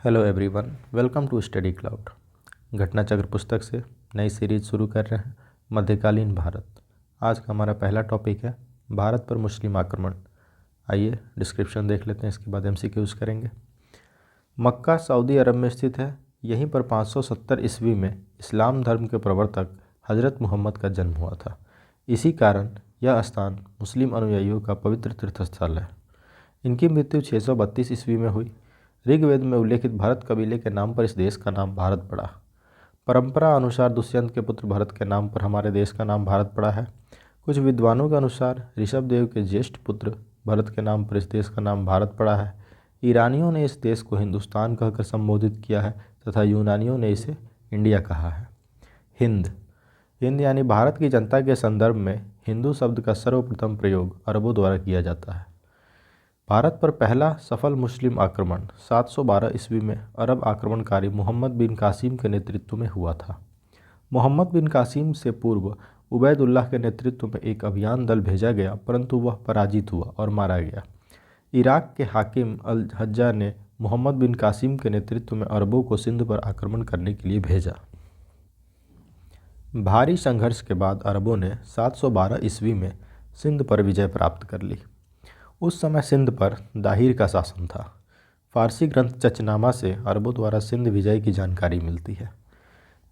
Hello everyone, welcome to study cloud. घटना चक्र पुस्तक से नई सीरीज शुरू कर रहे हैं, मध्यकालीन भारत। आज का हमारा पहला टॉपिक है भारत पर मुस्लिम आक्रमण। आइए डिस्क्रिप्शन देख लेते हैं, इसके बाद एमसीक्यूज करेंगे। मक्का सऊदी अरब में स्थित है। यहीं पर 570 ईस्वी में इस्लाम धर्म के प्रवर्तक हज़रत मोहम्मद का जन्म हुआ था। इसी कारण यह स्थान मुस्लिम अनुयायियों का पवित्र तीर्थस्थल है। इनकी मृत्यु 632 ईस्वी में हुई। ऋग्वेद में उल्लेखित भरत कबीले के नाम पर इस देश का नाम भारत पड़ा। परंपरा अनुसार दुष्यंत के पुत्र भरत के नाम पर हमारे देश का नाम भारत पड़ा है। कुछ विद्वानों के अनुसार ऋषभदेव के ज्येष्ठ पुत्र भरत के नाम पर इस देश का नाम भारत पड़ा है। ईरानियों ने इस देश को हिंदुस्तान कहकर संबोधित किया है तथा यूनानियों ने इसे इंडिया कहा है। हिंद हिंद यानी भारत की जनता के संदर्भ में हिंदू शब्द का सर्वप्रथम प्रयोग अरबों द्वारा किया जाता है। भारत पर पहला सफल मुस्लिम आक्रमण 712 ईस्वी में अरब आक्रमणकारी मोहम्मद बिन कासिम के नेतृत्व में हुआ था। मोहम्मद बिन कासिम से पूर्व उबैदुल्लाह के नेतृत्व में एक अभियान दल भेजा गया, परंतु वह पराजित हुआ और मारा गया। इराक के हाकिम अल हज्जा ने मोहम्मद बिन कासिम के नेतृत्व में अरबों को सिंध पर आक्रमण करने के लिए भेजा। भारी संघर्ष के बाद अरबों ने 712 ईस्वी में सिंध पर विजय प्राप्त कर ली। उस समय सिंध पर दाहिर का शासन था। फारसी ग्रंथ चचनामा से अरबों द्वारा सिंध विजय की जानकारी मिलती है।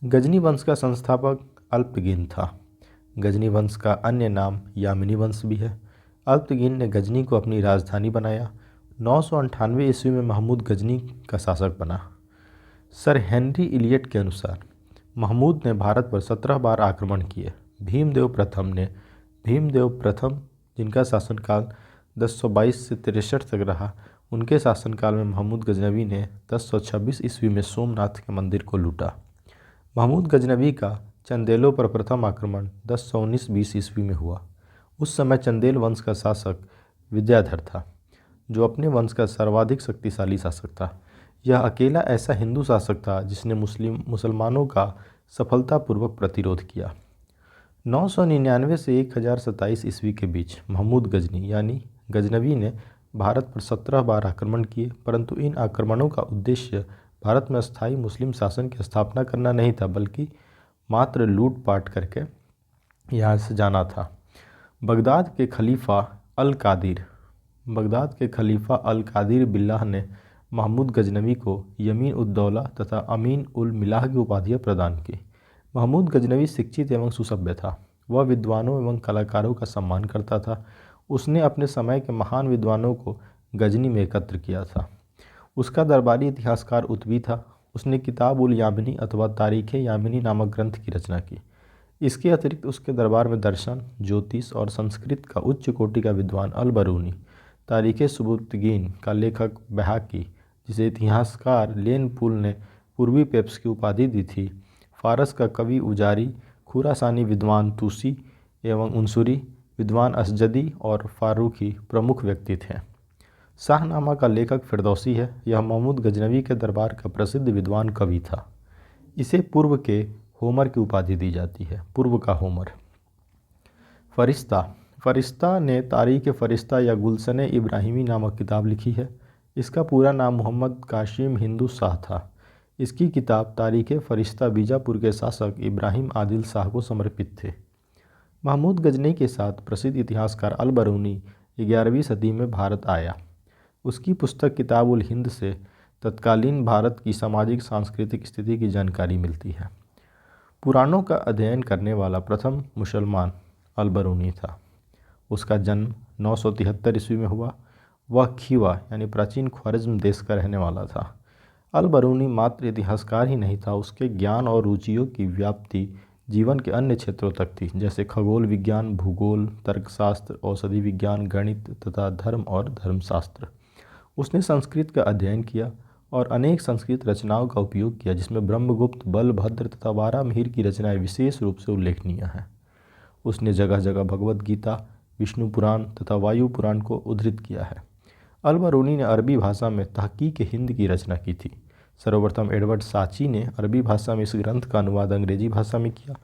गजनी वंश का संस्थापक अल्पतकीन था। गजनी वंश का अन्य नाम यामिनी वंश भी है। अल्पतकीन ने गजनी को अपनी राजधानी बनाया। 998 ईस्वी में महमूद गजनी का शासक बना। सर हेनरी इलियट के अनुसार महमूद ने भारत पर 17 बार आक्रमण किए। भीमदेव प्रथम जिनका शासनकाल 1022 से 63 तक रहा, उनके शासनकाल में महमूद गजनवी ने 1026 ईस्वी में सोमनाथ के मंदिर को लूटा। महमूद गजनवी का चंदेलों पर प्रथम आक्रमण 1019-20 ईस्वी में हुआ। उस समय चंदेल वंश का शासक विद्याधर था, जो अपने वंश का सर्वाधिक शक्तिशाली शासक था। यह अकेला ऐसा हिंदू शासक था जिसने मुसलमानों का सफलतापूर्वक प्रतिरोध किया। 999 से 1027 ईस्वी के बीच महमूद गजनी यानी गजनवी ने भारत पर 17 बार आक्रमण किए, परंतु इन आक्रमणों का उद्देश्य भारत में स्थायी मुस्लिम शासन की स्थापना करना नहीं था, बल्कि मात्र लूटपाट करके यहाँ से जाना था। बगदाद के खलीफा अल कादिर बिल्लाह ने महमूद गजनवी को यमीन उद दौला तथा अमीन उल मिलाह की उपाधियाँ प्रदान की। महमूद गजनवी शिक्षित एवं सुसभ्य था। वह विद्वानों एवं कलाकारों का सम्मान करता था। उसने अपने समय के महान विद्वानों को गजनी में एकत्र किया था। उसका दरबारी इतिहासकार उतबी था। उसने किताब उल यामिनी अथवा तारीख़ यामिनी नामक ग्रंथ की रचना की। इसके अतिरिक्त उसके दरबार में दर्शन, ज्योतिष और संस्कृत का उच्च कोटि का विद्वान अल बरूनी, तारीख़ सुबुर्तगीन का लेखक बैहाकी, जिसे इतिहासकार लेन पुल ने पूर्वी पेप्स की उपाधि दी थी, फारस का कवि उजारी, खुरासानी विद्वान तूसी एवं उनसुरी विद्वान असजदी और फारूकी प्रमुख व्यक्ति थे। शाहनामा का लेखक फिरदौसी है। यह महमूद गजनवी के दरबार का प्रसिद्ध विद्वान कवि था। इसे पूर्व के होमर की उपाधि दी जाती है, पूर्व का होमर। फरिश्ता ने तारीख़ फरिश्ता या गुलशन इब्राहिमी नामक किताब लिखी है। इसका पूरा नाम मोहम्मद काशिम हिंदू शाह था। इसकी किताब तारीख़ फरिश्ता बीजापुर के शासक इब्राहिम आदिल शाह को समर्पित थे। महमूद गजनी के साथ प्रसिद्ध इतिहासकार अल बरूनी 11वीं सदी में भारत आया। उसकी पुस्तक किताब उल हिंद से तत्कालीन भारत की सामाजिक सांस्कृतिक स्थिति की जानकारी मिलती है। पुराणों का अध्ययन करने वाला प्रथम मुसलमान अल बरूनी था। उसका जन्म 973 ईस्वी में हुआ। वह खीवा यानी प्राचीन ख्वारिज्म देश का रहने वाला था। अल बरूनी मात्र इतिहासकार ही नहीं था, उसके ज्ञान और रुचियों की व्याप्ति जीवन के अन्य क्षेत्रों तक थी, जैसे खगोल विज्ञान, भूगोल, तर्कशास्त्र, औषधि विज्ञान, गणित तथा धर्म और धर्मशास्त्र। उसने संस्कृत का अध्ययन किया और अनेक संस्कृत रचनाओं का उपयोग किया, जिसमें ब्रह्मगुप्त, बलभद्र तथा वारामिहिर की रचनाएं विशेष रूप से उल्लेखनीय हैं। उसने जगह जगह भगवद गीता, विष्णु पुराण तथा वायु पुराण को उद्धृत किया है। अल बरूनी ने अरबी भाषा में तहकीक हिंद की रचना की थी। सर्वप्रथम एडवर्ड साची ने अरबी भाषा में इस ग्रंथ का अनुवाद अंग्रेजी भाषा में किया।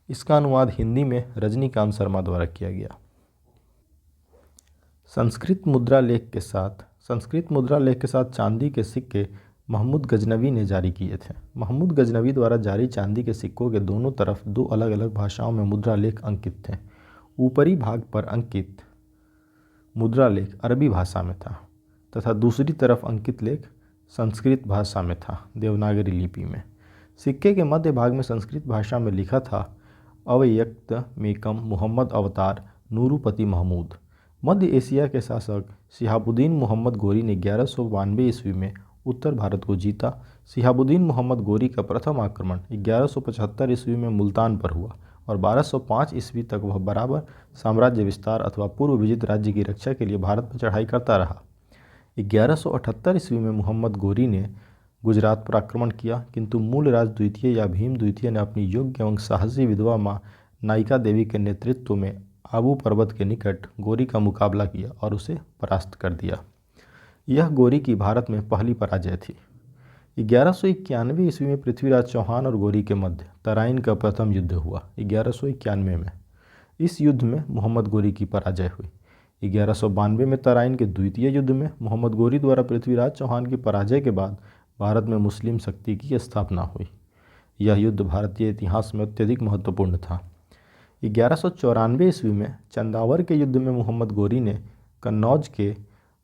इसका अनुवाद हिंदी में रजनीकांत शर्मा द्वारा किया गया। संस्कृत मुद्रा लेख के साथ चांदी के सिक्के महमूद गजनवी ने जारी किए थे। महमूद गजनवी द्वारा जारी चांदी के सिक्कों के दोनों तरफ दो अलग अलग भाषाओं में मुद्रा लेख अंकित थे। ऊपरी भाग पर अंकित मुद्रा लेख अरबी भाषा में था तथा दूसरी तरफ अंकित लेख संस्कृत भाषा में था, देवनागरी लिपि में। सिक्के के मध्य भाग में संस्कृत भाषा में लिखा था, अवयक्त मेकम मोहम्मद अवतार नूरुपति महमूद। मध्य एशिया के शासक शिहाबुद्दीन मोहम्मद गोरी ने 1192 ईस्वी में उत्तर भारत को जीता। शिहाबुद्दीन मोहम्मद गोरी का प्रथम आक्रमण 1175 ईस्वी में मुल्तान पर हुआ और 1205 ईस्वी तक वह बराबर साम्राज्य विस्तार अथवा पूर्व विजित राज्य की रक्षा के लिए भारत पर चढ़ाई करता रहा। 1178 ईस्वी में मोहम्मद गोरी ने गुजरात पर आक्रमण किया, किंतु मूलराज द्वितीय या भीम द्वितीय ने अपनी योग्य एवं साहसी विधवा माँ नायिका देवी के नेतृत्व में आबू पर्वत के निकट गोरी का मुकाबला किया और उसे परास्त कर दिया। यह गोरी की भारत में पहली पराजय थी। 1191 ईस्वी में पृथ्वीराज चौहान और गोरी के मध्य तराइन का प्रथम युद्ध हुआ 1191 में। इस युद्ध में मोहम्मद गोरी की पराजय हुई। 1192 में तराइन के द्वितीय युद्ध में मोहम्मद गोरी द्वारा पृथ्वीराज चौहान की पराजय के बाद भारत में मुस्लिम शक्ति की स्थापना हुई। यह युद्ध भारतीय इतिहास में अत्यधिक महत्वपूर्ण था। 1194 ईस्वी में चंदावर के युद्ध में मोहम्मद गोरी ने कन्नौज के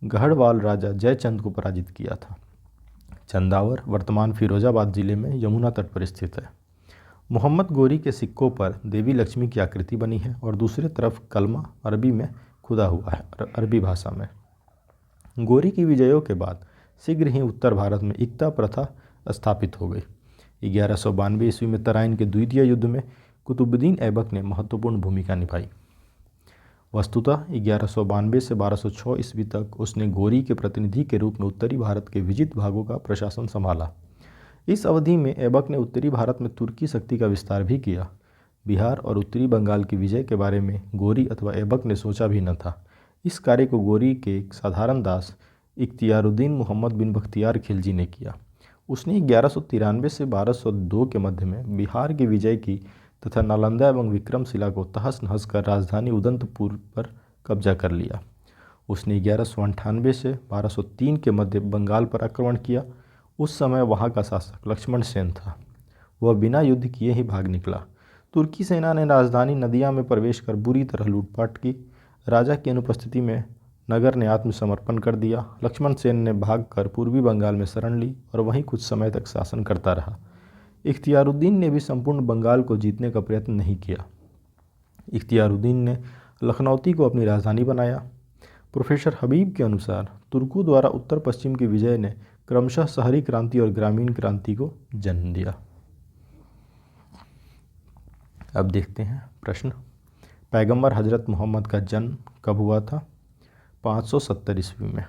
गढ़वाल राजा जयचंद को पराजित किया था। चंदावर वर्तमान फिरोजाबाद जिले में यमुना तट पर स्थित है। मोहम्मद गोरी के सिक्कों पर देवी लक्ष्मी की आकृति बनी है और दूसरी तरफ कलमा अरबी में खुदा हुआ है, अरबी भाषा में। गोरी की विजयों के बाद शीघ्र ही उत्तर भारत में इक्ता प्रथा स्थापित हो गई। 1192 ईस्वी में तराइन के द्वितीय युद्ध में कुतुबुद्दीन ऐबक ने महत्वपूर्ण भूमिका निभाई। वस्तुतः 1192 से 1206 ईस्वी तक उसने गोरी के प्रतिनिधि के रूप में उत्तरी भारत के विजित भागों का प्रशासन संभाला। इस अवधि में ऐबक ने उत्तरी भारत में तुर्की शक्ति का विस्तार भी किया। बिहार और उत्तरी बंगाल की विजय के बारे में गोरी अथवा ऐबक ने सोचा भी न था। इस कार्य को गोरी के एक साधारण दास इख्तियारुद्दीन मोहम्मद बिन बख्तियार खिलजी ने किया। उसने 1193 से 1202 के मध्य में बिहार की विजय की तथा नालंदा एवं विक्रमशिला को तहस नहस कर राजधानी उदंतपुर पर कब्जा कर लिया। उसने 1198 से 1203 के मध्य बंगाल पर आक्रमण किया। उस समय वहाँ का शासक लक्ष्मण सेन था। वह बिना युद्ध किए ही भाग निकला। तुर्की सेना ने राजधानी नदिया में प्रवेश कर बुरी तरह लूटपाट की। राजा की अनुपस्थिति में नगर ने आत्मसमर्पण कर दिया। लक्ष्मण सेन ने भागकर पूर्वी बंगाल में शरण ली और वहीं कुछ समय तक शासन करता रहा। इख्तियारुद्दीन ने भी संपूर्ण बंगाल को जीतने का प्रयत्न नहीं किया। इख्तियारुद्दीन ने लखनौती को अपनी राजधानी बनाया। प्रोफेसर हबीब के अनुसार तुर्कों द्वारा उत्तर पश्चिम की विजय ने क्रमशः शहरी क्रांति और ग्रामीण क्रांति को जन्म दिया। अब देखते हैं प्रश्न। पैगंबर हजरत मोहम्मद का जन्म कब हुआ था? 570 ईस्वी में।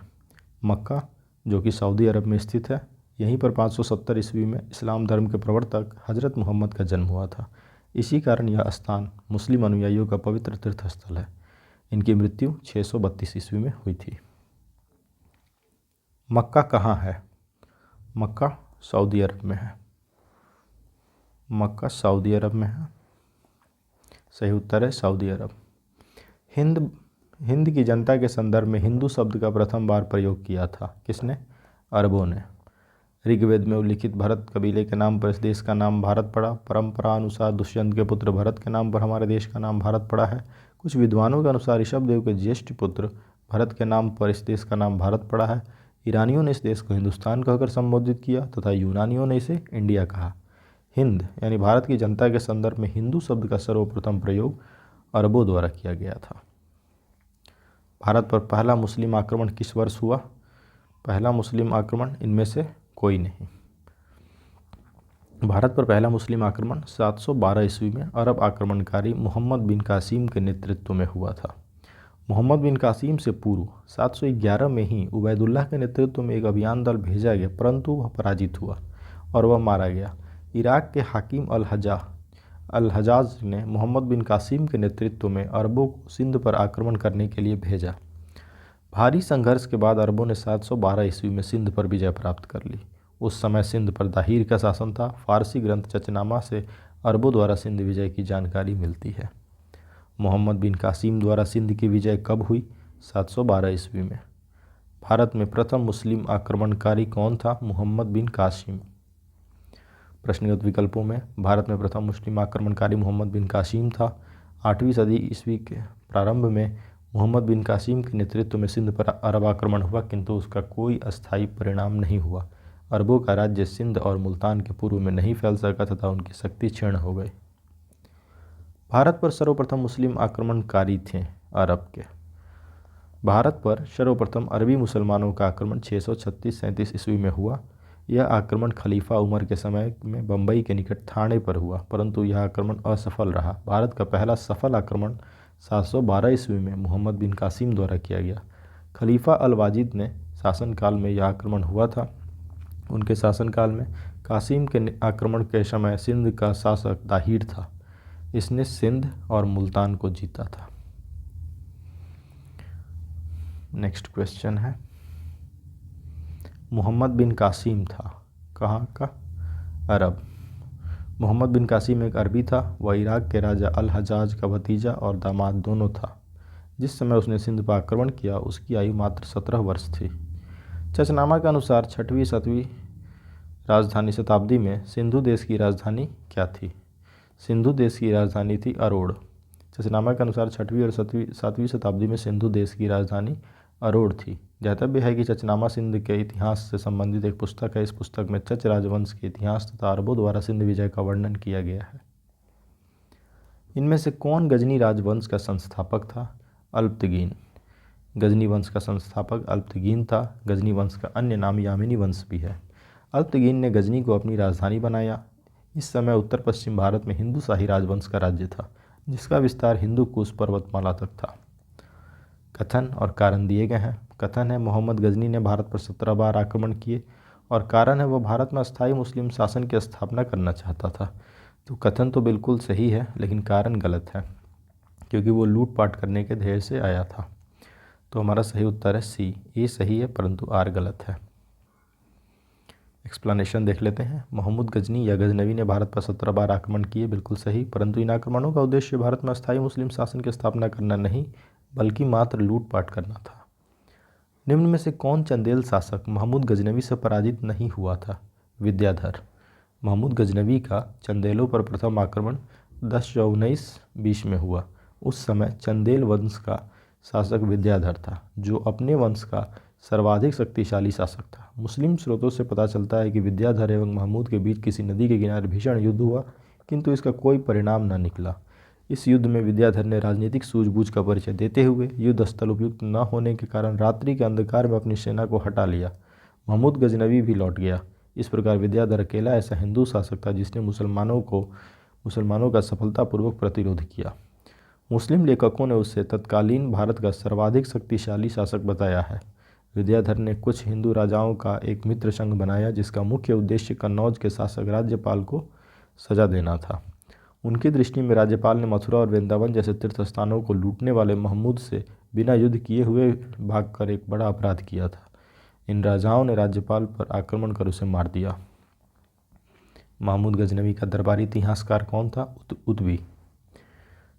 मक्का जो कि सऊदी अरब में स्थित है, यहीं पर 570 ईस्वी में इस्लाम धर्म के प्रवर्तक हजरत मोहम्मद का जन्म हुआ था। इसी कारण यह स्थान मुस्लिम अनुयायियों का पवित्र तीर्थ स्थल है। इनकी मृत्यु 632 ईस्वी में हुई थी। मक्का कहाँ है? मक्का सऊदी अरब में है। मक्का सऊदी अरब में है। सही उत्तर है सऊदी अरब। हिंद की जनता के संदर्भ में हिंदू शब्द का प्रथम बार प्रयोग किया था। किसने? अरबों ने। ऋग्वेद में उल्लिखित भरत कबीले के नाम पर इस देश का नाम भारत पड़ा। परंपरा अनुसार दुष्यंत के पुत्र भरत के नाम पर हमारे देश का नाम भारत पड़ा है। कुछ विद्वानों के अनुसार ऋषभदेव के ज्येष्ठ पुत्र भरत के नाम पर इस देश का नाम भारत पड़ा है। ईरानियों ने इस देश को हिंदुस्तान कहकर संबोधित किया तथा यूनानियों ने इसे इंडिया कहा। हिंद यानी भारत की जनता के संदर्भ में हिंदू शब्द का सर्वप्रथम प्रयोग अरबों द्वारा किया गया था। भारत पर पहला मुस्लिम आक्रमण किस वर्ष हुआ? पहला मुस्लिम आक्रमण इनमें से कोई नहीं। भारत पर पहला मुस्लिम आक्रमण 712 ईस्वी में अरब आक्रमणकारी मोहम्मद बिन कासिम के नेतृत्व में हुआ था। मोहम्मद बिन कासिम से पूर्व 711 में ही उबैदुल्लाह के नेतृत्व में एक अभियान दल भेजा गया, परंतु वह पराजित हुआ और वह मारा गया। इराक के हाकिम अल हजाज ने मोहम्मद बिन कासिम के नेतृत्व में अरबों को सिंध पर आक्रमण करने के लिए भेजा। भारी संघर्ष के बाद अरबों ने 712 ईस्वी में सिंध पर विजय प्राप्त कर ली। उस समय सिंध पर दाहिर का शासन था। फारसी ग्रंथ चचनामा से अरबों द्वारा सिंध विजय की जानकारी मिलती है। मोहम्मद बिन कासिम द्वारा सिंध की विजय कब हुई? 712 ईस्वी में। भारत में प्रथम मुस्लिम आक्रमणकारी कौन था? मोहम्मद बिन कासिम। प्रश्नगत विकल्पों में भारत में प्रथम मुस्लिम आक्रमणकारी मोहम्मद बिन कासिम था। 8वीं सदी ईस्वी के प्रारंभ में मोहम्मद बिन कासिम के नेतृत्व में सिंध पर अरब आक्रमण हुआ, किंतु उसका कोई अस्थायी परिणाम नहीं हुआ। अरबों का राज्य सिंध और मुल्तान के पूर्व में नहीं फैल सका तथा उनकी शक्ति क्षीण हो गई। भारत पर सर्वप्रथम मुस्लिम आक्रमणकारी थे अरब के। भारत पर सर्वप्रथम अरबी मुसलमानों का आक्रमण 636-37 ईस्वी में हुआ। यह आक्रमण खलीफा उमर के समय में बम्बई के निकट थाने पर हुआ, परंतु यह आक्रमण असफल रहा। भारत का पहला सफल आक्रमण 712 ईस्वी में मोहम्मद बिन कासिम द्वारा किया गया। खलीफा अल वाजिद ने शासनकाल में यह आक्रमण हुआ था। उनके शासनकाल में कासिम के आक्रमण के समय सिंध का शासक दाहिर था। इसने सिंध और मुल्तान को जीता था। नेक्स्ट क्वेश्चन है, मोहम्मद बिन कासिम था कहाँ का? अरब। मोहम्मद बिन कासिम एक अरबी था। वह इराक के राजा अल हजाज का भतीजा और दामाद दोनों था। जिस समय उसने सिंध पर आक्रमण किया उसकी आयु मात्र 17 वर्ष थी। चचनामा के अनुसार 6वीं-7वीं राजधानी शताब्दी में सिंधु देश की राजधानी क्या थी? सिंधु देश की राजधानी थी अरोड़। चचनामा के अनुसार 6वीं और 7वीं शताब्दी में सिंधु देश की राजधानी अरोड़ थी। ज्ञातव्य है कि चचनामा सिंध के इतिहास से संबंधित एक पुस्तक है। इस पुस्तक में चच राजवंश के इतिहास तथा अरबों द्वारा सिंध विजय का वर्णन किया गया है। इनमें से कौन गजनी राजवंश का संस्थापक था? अल्पतगीन। गजनी वंश का संस्थापक अल्पतगीन था। गजनी वंश का अन्य नाम यामिनी वंश भी है। अल्पतगीन ने गजनी को अपनी राजधानी बनाया। इस समय उत्तर पश्चिम भारत में हिंदू शाही राजवंश का राज्य था, जिसका विस्तार हिंदू कुश पर्वतमाला तक था। कथन और कारण दिए गए हैं। कथन है मोहम्मद गजनी ने भारत पर 17 बार आक्रमण किए, और कारण है वह भारत में अस्थायी मुस्लिम शासन की स्थापना करना चाहता था। तो कथन तो बिल्कुल सही है, लेकिन कारण गलत है, क्योंकि वो लूटपाट करने के ध्येय से आया था। तो हमारा सही उत्तर है सी। ए सही है परंतु आर गलत है। एक्सप्लेनेशन देख लेते हैं। मोहम्मद गजनी या गजनवी ने भारत पर 17 बार आक्रमण किए, बिल्कुल सही, परंतु इन आक्रमणों का उद्देश्य भारत में अस्थायी मुस्लिम शासन की स्थापना करना नहीं, बल्कि मात्र लूटपाट करना था। निम्न में से कौन चंदेल शासक महमूद गजनवी से पराजित नहीं हुआ था? विद्याधर। महमूद गजनवी का चंदेलों पर प्रथम आक्रमण 1019-20 में हुआ। उस समय चंदेल वंश का शासक विद्याधर था, जो अपने वंश का सर्वाधिक शक्तिशाली शासक था। मुस्लिम स्रोतों से पता चलता है कि विद्याधर एवं महमूद के बीच किसी नदी के किनारे भीषण युद्ध हुआ, किंतु इसका कोई परिणाम न निकला। इस युद्ध में विद्याधर ने राजनीतिक सूझबूझ का परिचय देते हुए युद्ध स्थल उपयुक्त न होने के कारण रात्रि के अंधकार में अपनी सेना को हटा लिया। महमूद गजनवी भी लौट गया। इस प्रकार विद्याधर अकेला ऐसा हिंदू शासक था जिसने मुसलमानों का सफलतापूर्वक प्रतिरोध किया। मुस्लिम लेखकों ने उसे तत्कालीन भारत का सर्वाधिक शक्तिशाली शासक बताया है। विद्याधर ने कुछ हिंदू राजाओं का एक मित्र संघ बनाया, जिसका मुख्य उद्देश्य कन्नौज के शासक राज्यपाल को सजा देना था। उनकी दृष्टि में राज्यपाल ने मथुरा और वृंदावन जैसे तीर्थ स्थानों को लूटने वाले महमूद से बिना युद्ध किए हुए भागकर एक बड़ा अपराध किया था। इन राजाओं ने राज्यपाल पर आक्रमण कर उसे मार दिया। महमूद गजनवी का दरबारी इतिहासकार कौन था? उतबी।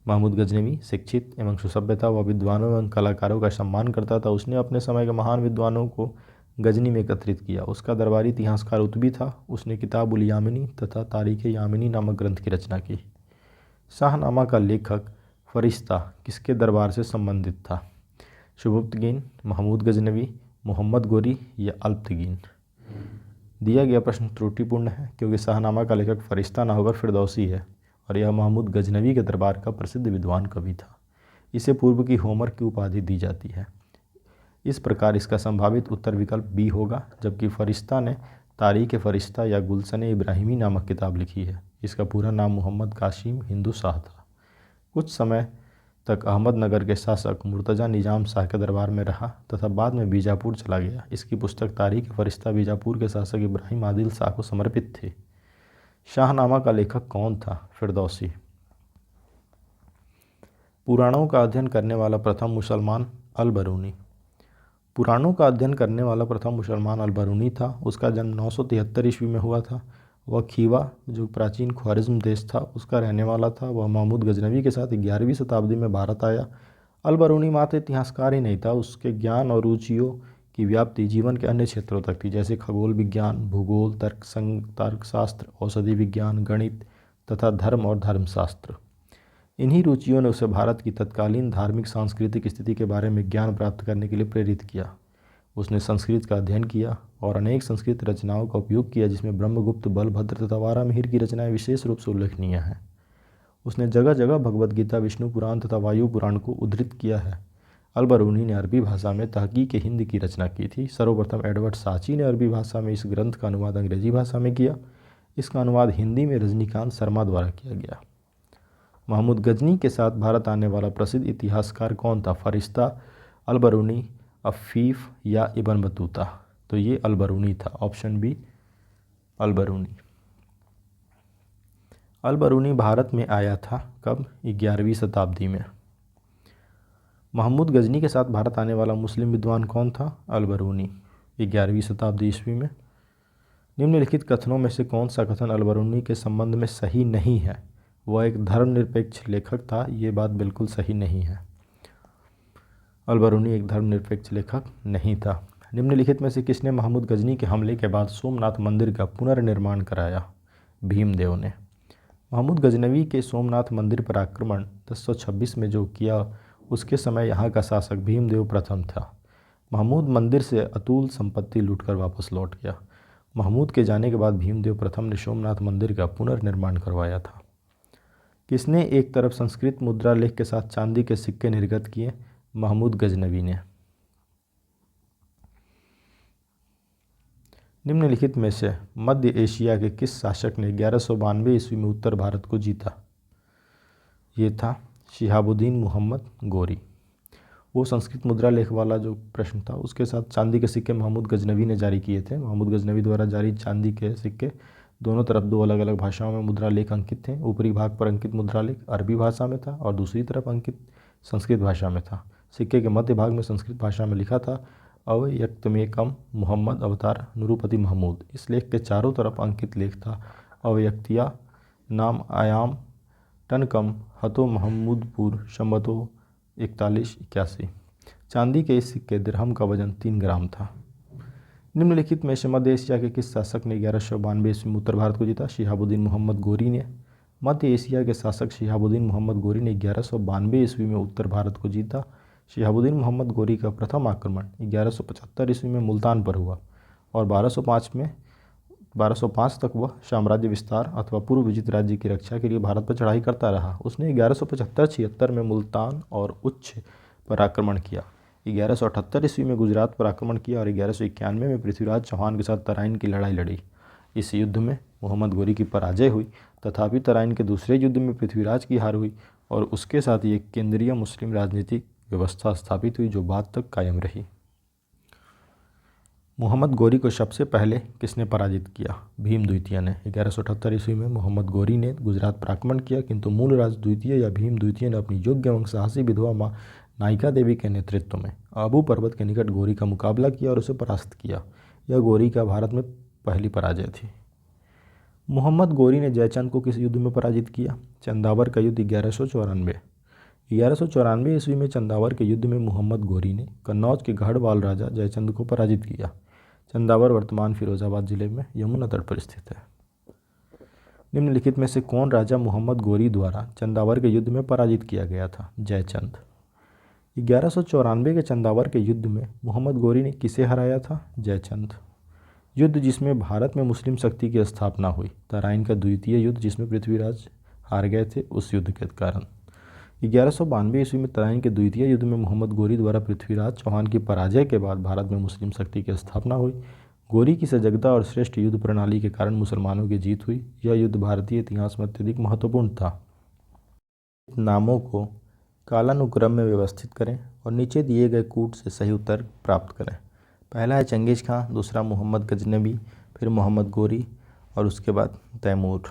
महमूद गजनवी शिक्षित एवं सुसभ्य था। वह विद्वानों एवं कलाकारों का सम्मान करता था। उसने अपने समय के महान विद्वानों को गजनी में एकत्रित किया। उसका दरबारी इतिहासकार उतबी था। उसने किताब उल यामिनी तथा तारीख यामिनी नामक ग्रंथ की रचना की। शाहनामा का लेखक फरिश्ता किसके दरबार से संबंधित था? शुभुफ्तगीन, महमूद गजनवी, मोहम्मद गोरी या अल्पतगीन? दिया गया प्रश्न त्रुटिपूर्ण है, क्योंकि शाहनामा का लेखक फरिश्ता न होकर फिरदौसी है, और यह महमूद गजनवी के दरबार का प्रसिद्ध विद्वान कवि था। इसे पूर्व की होमर की उपाधि दी जाती है। इस प्रकार इसका संभावित उत्तर विकल्प बी होगा, जबकि फरिश्ता ने तारीख फरिश्ता या गुलशन इब्राहिमी नामक किताब लिखी है। इसका पूरा नाम मोहम्मद कासिम हिंदू शाह था। कुछ समय तक अहमदनगर के शासक मुर्तज़ा निजाम शाह के दरबार में रहा तथा बाद में बीजापुर चला गया। इसकी पुस्तक तारीख फरिश्ता बीजापुर के शासक इब्राहिम आदिल शाह को समर्पित थी। शाहनामा का लेखक कौन था? फिरदौसी। पुराणों का अध्ययन करने वाला प्रथम मुसलमान अल-बरूनी। पुराणों का अध्ययन करने वाला प्रथम मुसलमान अल-बरूनी था। उसका जन्म 973 ईस्वी में हुआ था। वह खीवा, जो प्राचीन ख्वारिज्म देश था, उसका रहने वाला था। वह महमूद गजनवी के साथ 11वीं शताब्दी में भारत आया। अल-बरूनी मात्र इतिहासकार ही नहीं था, उसके ज्ञान और रुचियों की व्याप्ति जीवन के अन्य क्षेत्रों तक थी, जैसे खगोल विज्ञान, भूगोल, तर्कशास्त्र, औषधि विज्ञान, गणित तथा धर्म और धर्मशास्त्र। इन्हीं रुचियों ने उसे भारत की तत्कालीन धार्मिक सांस्कृतिक स्थिति के बारे में ज्ञान प्राप्त करने के लिए प्रेरित किया। उसने संस्कृत का अध्ययन किया और अनेक संस्कृत रचनाओं का उपयोग किया, जिसमें ब्रह्मगुप्त, बलभद्र तथा वारामिहिर की रचनाएं विशेष रूप से उल्लेखनीय हैं। उसने जगह जगह भगवद गीता, विष्णु पुराण तथा वायु पुराण को उद्धृत किया है। अल-बरूनी ने अरबी भाषा में तहकीक हिंद की रचना की थी। सर्वप्रथम एडवर्ड साची ने अरबी भाषा में इस ग्रंथ का अनुवाद अंग्रेजी भाषा में किया। इसका अनुवाद हिंदी में रजनीकांत शर्मा द्वारा किया गया। महमूद गजनी के साथ भारत आने वाला प्रसिद्ध इतिहासकार कौन था? फरिश्ता, अल-बरूनी, अफ़ीफ़ या इब्न बतूता? तो ये अल-बरूनी था, ऑप्शन बी अल-बरूनी। अल-बरूनी भारत में आया था कब? 11वीं शताब्दी में। महमूद गजनी के साथ भारत आने वाला मुस्लिम विद्वान कौन था? अल-बरूनी, 11वीं शताब्दी ईस्वी में। निम्नलिखित कथनों में से कौन सा कथन अल-बरूनी के संबंध में सही नहीं है? वह एक धर्मनिरपेक्ष लेखक था, ये बात बिल्कुल सही नहीं है। अल-बरूनी एक धर्मनिरपेक्ष लेखक नहीं था। निम्नलिखित में से किसने महमूद गजनी के हमले के बाद सोमनाथ मंदिर का पुनर्निर्माण कराया? भीमदेव ने। महमूद गजनवी के सोमनाथ मंदिर पर आक्रमण 1026 में जो किया, उसके समय यहाँ का शासक भीमदेव प्रथम था। महमूद मंदिर से अतुल संपत्ति लूटकर वापस लौट गया। महमूद के जाने के बाद भीमदेव प्रथम ने सोमनाथ मंदिर का पुनर्निर्माण करवाया था। किसने एक तरफ संस्कृत मुद्रा लेख के साथ चांदी के सिक्के निर्गत किए? महमूद गजनवी ने। निम्नलिखित में से मध्य एशिया के किस शासक ने 1192 ईस्वी में उत्तर भारत को जीता? ये था शिहाबुद्दीन मुहम्मद गोरी। वो संस्कृत मुद्रा लेख वाला जो प्रश्न था, उसके साथ चांदी के सिक्के महमूद गजनवी ने जारी किए थे। महमूद गजनवी द्वारा जारी चांदी के सिक्के दोनों तरफ दो अलग अलग भाषाओं में मुद्रा लेख अंकित थे। ऊपरी भाग पर अंकित मुद्रा लेख अरबी भाषा में था और दूसरी तरफ अंकित संस्कृत भाषा में था। सिक्के के मध्य भाग में संस्कृत भाषा में लिखा था अवयक्तमेकम मोहम्मद अवतार निरूपति महमूद। इस लेख के चारों तरफ अंकित लेख था अवयक्तिया नाम आयाम टनकम हतो महमूदपुर शंबतो 4181। चांदी के इस सिक्के दिरहम का वजन 3 ग्राम था। निम्नलिखित में से मध्य एशिया के किस शासक ने 1192 ईस्वी में उत्तर भारत को जीता? शिहाबुद्दीन मोहम्मद गोरी ने। मध्य एशिया के शासक शिहाबुद्दीन मोहम्मद गोरी ने 1192 ईस्वी में उत्तर भारत को जीता। शिहाबुद्दीन मोहम्मद गोरी का प्रथम आक्रमण 1175 ईस्वी में मुल्तान पर हुआ और 1205 तक वह साम्राज्य विस्तार अथवा पूर्व विजित राज्य की रक्षा के लिए भारत पर चढ़ाई करता रहा। उसने 1175-76 में मुल्तान और उच्छ पर आक्रमण किया। 1178 ईस्वी में गुजरात पर आक्रमण किया और 1191 में पृथ्वीराज चौहान के साथ तराइन की लड़ाई लड़ी। इस युद्ध में मोहम्मद गोरी की पराजय हुई, तथापि तराइन के दूसरे युद्ध में पृथ्वीराज की हार हुई और उसके साथ ही एक केंद्रीय मुस्लिम राजनीतिक व्यवस्था स्थापित हुई जो बाद तक कायम रही। मोहम्मद गोरी को सबसे पहले किसने पराजित किया? भीम द्वितीय ने। 1178 ईस्वी में मोहम्मद गोरी ने गुजरात पर आक्रमण किया, किंतु मूलराज द्वितीय या भीम द्वितीय ने अपनी योग्य एवं साहसी विधवा माँ नायिका देवी के नेतृत्व में आबू पर्वत के निकट गोरी का मुकाबला किया और उसे परास्त किया। यह गोरी का भारत में पहली पराजय थी। मोहम्मद गोरी ने जयचंद को किस युद्ध में पराजित किया? चंदावर का युद्ध 1194। 1194 ईस्वी में चंदावर के युद्ध में मोहम्मद गोरी ने कन्नौज के गढ़वाल राजा जयचंद को पराजित किया। चंदावर वर्तमान फिरोजाबाद जिले में यमुना तट पर स्थित है। निम्नलिखित में से कौन राजा मोहम्मद गोरी द्वारा चंदावर के युद्ध में पराजित किया गया था? जयचंद। 1194 के चंदावर के युद्ध में मोहम्मद गोरी ने किसे हराया था? जयचंद। युद्ध जिसमें भारत में मुस्लिम शक्ति की स्थापना हुई। तराइन का द्वितीय युद्ध जिसमें पृथ्वीराज हार गए थे, उस युद्ध के कारण। 1192 ईस्वी में तराइन के द्वितीय युद्ध में मोहम्मद गोरी द्वारा पृथ्वीराज चौहान की पराजय के बाद भारत में मुस्लिम शक्ति की स्थापना हुई। गोरी की सजगता और श्रेष्ठ युद्ध प्रणाली के कारण मुसलमानों की जीत हुई। यह युद्ध भारतीय इतिहास में अत्यधिक महत्वपूर्ण था। नामों को कालानुक्रम में व्यवस्थित करें और नीचे दिए गए कूट से सही उत्तर प्राप्त करें। पहला है चंगेज़ खां, दूसरा मोहम्मद गजनवी, फिर मोहम्मद गोरी और उसके बाद तैमूर।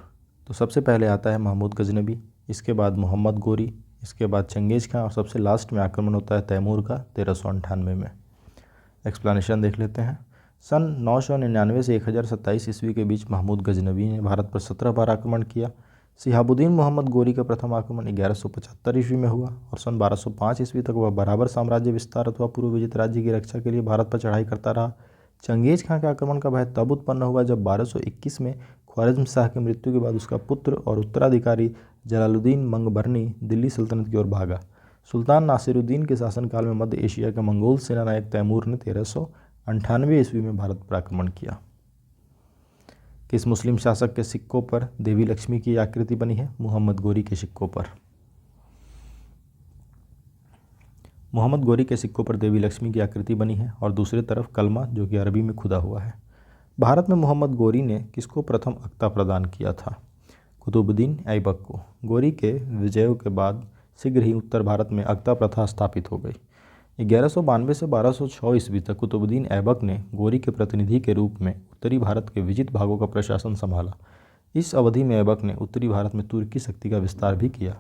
तो सबसे पहले आता है महमूद गजनवी, इसके बाद मोहम्मद गोरी, इसके बाद चंगेज़ खां और सबसे लास्ट में आक्रमण होता है तैमूर का 1398 में। एक्सप्लेनेशन देख लेते हैं। सन 999 से 1027 ईस्वी के बीच महमूद गजनवी ने भारत पर 17 बार आक्रमण किया। शिहाबुद्दीन मोहम्मद गोरी का प्रथम आक्रमण 1175 ईस्वी में हुआ और सन 1205 ईस्वी तक वह बराबर साम्राज्य विस्तार अथवा पूर्व विजित राज्य की रक्षा के लिए भारत पर चढ़ाई करता रहा। चंगेज खां के आक्रमण का भय तब उत्पन्न हुआ जब 1221 में ख्वारिज्म शाह की मृत्यु के बाद उसका पुत्र और उत्तराधिकारी जलालुद्दीन मंगबरनी दिल्ली सल्तनत की ओर भागा। सुल्तान नासिरुद्दीन के शासनकाल में मध्य एशिया के मंगोल सेनानायक तैमूर ने 1398 ईस्वी में भारत पर आक्रमण किया। किस मुस्लिम शासक के सिक्कों पर देवी लक्ष्मी की आकृति बनी है? मोहम्मद गोरी के सिक्कों पर। मोहम्मद गोरी के सिक्कों पर देवी लक्ष्मी की आकृति बनी है और दूसरी तरफ कलमा जो कि अरबी में खुदा हुआ है। भारत में मोहम्मद गोरी ने किसको प्रथम अख्ता प्रदान किया था? कुतुबुद्दीन ऐबक को। गोरी के विजयों के बाद शीघ्र ही उत्तर भारत में अख्ता प्रथा स्थापित हो गई। 1192 से 1206 ईस्वी तक कुतुबुद्दीन ऐबक ने गोरी के प्रतिनिधि के रूप में उत्तरी भारत के विजित भागों का प्रशासन संभाला। इस अवधि में ऐबक ने उत्तरी भारत में तुर्की शक्ति का विस्तार भी किया।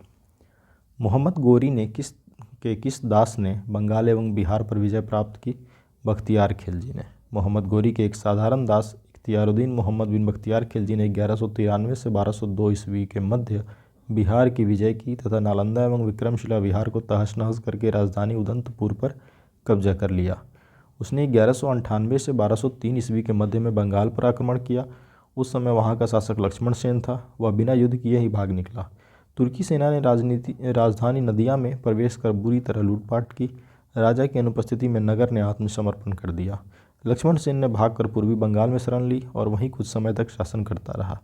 मोहम्मद गोरी ने किस दास ने बंगाल एवं बिहार पर विजय प्राप्त की? बख्तियार खिलजी ने। मोहम्मद गोरी के एक साधारण दास इख्तियारुद्दीन मोहम्मद बिन बख्तियार खिलजी ने 1193 से 1202 ईस्वी के मध्य बिहार की विजय की तथा नालंदा एवं विक्रमशिला बिहार को तहस नहस करके राजधानी उदंतपुर पर कब्जा कर लिया। उसने 1198 से 1203 ईस्वी के मध्य में बंगाल पर आक्रमण किया। उस समय वहाँ का शासक लक्ष्मण सेन था। वह बिना युद्ध किए ही भाग निकला। तुर्की सेना ने राजधानी नदिया में प्रवेश कर बुरी तरह लूटपाट की। राजा की अनुपस्थिति में नगर ने आत्मसमर्पण कर दिया। लक्ष्मण सेन ने भागकर पूर्वी बंगाल में शरण ली और वहीं कुछ समय तक शासन करता रहा।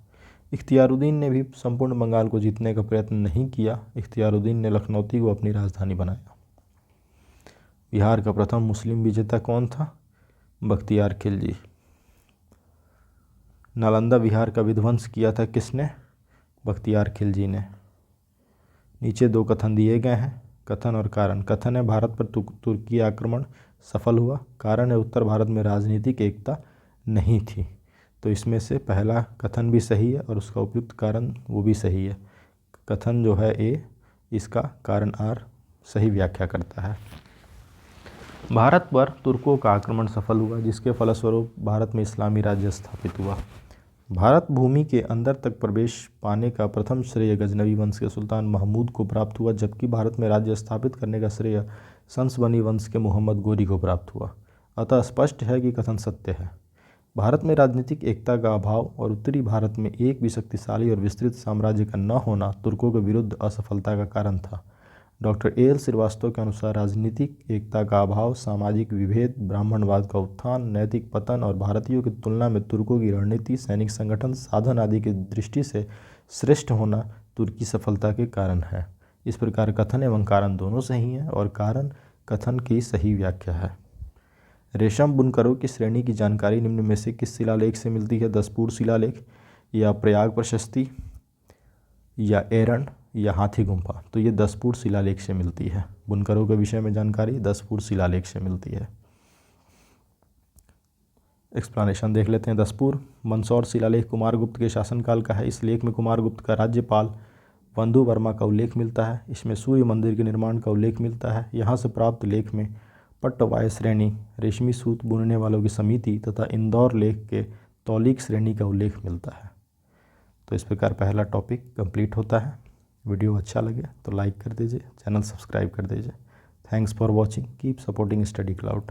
इख्तियारुद्दीन ने भी संपूर्ण बंगाल को जीतने का प्रयत्न नहीं किया। इख्तियारुद्दीन ने लखनौती को अपनी राजधानी बनाया। बिहार का प्रथम मुस्लिम विजेता कौन था? बख्तियार खिलजी। नालंदा बिहार का विध्वंस किया था किसने? बख्तियार खिलजी ने। नीचे दो कथन दिए गए हैं, कथन और कारण। कथन है भारत पर तुर्की आक्रमण सफल हुआ। कारण है उत्तर भारत में राजनीतिक एकता नहीं थी। तो इसमें से पहला कथन भी सही है और उसका उपयुक्त कारण वो भी सही है। कथन जो है ए, इसका कारण आर सही व्याख्या करता है। भारत पर तुर्कों का आक्रमण सफल हुआ जिसके फलस्वरूप भारत में इस्लामी राज्य स्थापित हुआ। भारत भूमि के अंदर तक प्रवेश पाने का प्रथम श्रेय गजनवी वंश के सुल्तान महमूद को प्राप्त हुआ, जबकि भारत में राज्य स्थापित करने का श्रेय सन्सबनी वंश के मोहम्मद गोरी को प्राप्त हुआ। अतः स्पष्ट है कि कथन सत्य है। भारत में राजनीतिक एकता का अभाव और उत्तरी भारत में एक भी शक्तिशाली और विस्तृत साम्राज्य का न होना तुर्कों के विरुद्ध असफलता का कारण था। Doctor AL. श्रीवास्तव के अनुसार राजनीतिक एकता का अभाव, सामाजिक विभेद, ब्राह्मणवाद का उत्थान, नैतिक पतन और भारतीयों की तुलना में तुर्कों की रणनीति, सैनिक संगठन, साधन आदि की दृष्टि से श्रेष्ठ होना तुर्की सफलता के कारण है। इस प्रकार कथन एवं कारण दोनों सही हैं और कारण कथन की सही व्याख्या है। रेशम बुनकरों की श्रेणी की जानकारी निम्न में से किस शिलालेख से मिलती है? दसपूर शिलालेख या प्रयाग प्रशस्ति या एरन या हाथी गुम्फा? तो ये दसपूर शिलालेख से मिलती है। बुनकरों के विषय में जानकारी दसपूर शिलालेख से मिलती है। एक्सप्लेनेशन देख लेते हैं। दसपूर मंदसौर शिलालेख कुमारगुप्त के शासनकाल का है। इस लेख में कुमारगुप्त का राज्यपाल बंधु वर्मा का उल्लेख मिलता है। इसमें सूर्य मंदिर के निर्माण का उल्लेख मिलता है। यहाँ से प्राप्त लेख में पट्टवाय श्रेणी, रेशमी सूत बुनने वालों की समिति तथा इंदौर लेख के तौलिक श्रेणी का उल्लेख मिलता है। तो इस प्रकार पहला टॉपिक कंप्लीट होता है। वीडियो अच्छा लगे तो लाइक कर दीजिए, चैनल सब्सक्राइब कर दीजिए। Thanks for watching, keep supporting study cloud.